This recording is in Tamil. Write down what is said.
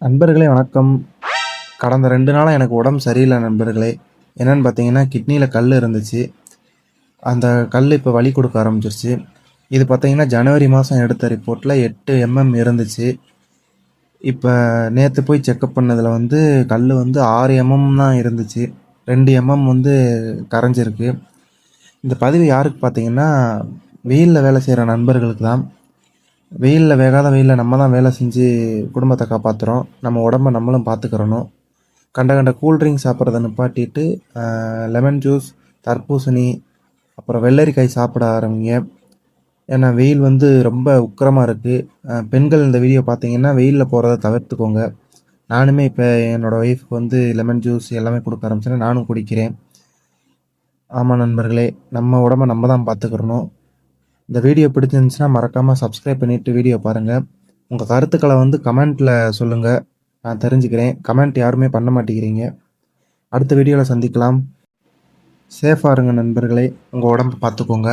நண்பர்களே வணக்கம். கடந்த 2 நாளா எனக்கு உடம்பு சரியில்ல நண்பர்களே. என்னன்னு பார்த்தீங்கன்னா, கிட்னியில கல் இருந்துச்சு. அந்த கல் இப்ப வலி குடுக்க ஆரம்பிச்சிருச்சு. இது பார்த்தீங்கன்னா, ஜனவரி மாசம் எடுத்த ரிப்போர்ட்ல 8 இருந்துச்சு. இப்ப நேத்து போய் செக்கப் பண்ணதுல வந்து கல்லு வந்து 6 தான் இருந்துச்சு. 2 வந்து கரைஞ்சிருக்கு. இந்த பதிவு யாருக்கு பார்த்தீங்கன்னா, வெயில்ல வேலை செய்ற நண்பர்களுக்கு தான். வெயில்ல வேகாத வெயில்ல நம்ம தான் வேலை செஞ்சு குடும்பத்த காப்பாத்துறோம். நம்ம உடம்ப நம்மளும் பார்த்துக்கிறணும். கண்ட கண்ட கூல் ட்ரிங்க்ஸ் சாப்பிட்றத நிப்பாட்டிட்டு லெமன் ஜூஸ், தர்பூசணி, அப்புறம் வெள்ளரிக்காய் சாப்பிட ஆரம்பிங்க. ஏன்னா வெயில் வந்து ரொம்ப உக்கிரமா இருக்கு. பெண்கள் இந்த வீடியோ பார்த்தீங்கன்னா வெயில்ல போறத தவிர்த்துக்கோங்க. நானுமே இப்ப என்னோட ஒய்ஃப்க்கு வந்து லெமன் ஜூஸ் எல்லாமே குடுக்க ஆரம்பிச்சேன். நானும் குடிக்கிறேன். ஆமா நண்பர்களே, நம்ம உடம்ப நம்ம தான் பார்த்துக்கிறணும். இந்த வீடியோ பிடிச்சிருந்துச்சுன்னா மறக்காம சப்ஸ்கிரைப் பண்ணிட்டு வீடியோ பாருங்க. உங்க கருத்துக்கள வந்து கமெண்ட்ல சொல்லுங்க. நான் தெரிஞ்சுக்கிறேன். கமெண்ட் யாருமே பண்ண மாட்டேங்கிறீங்க. அடுத்த வீடியோல சந்திக்கலாம். சேஃபா இருங்க நண்பர்களே. உங்க உடம்ப பார்த்துக்கோங்க.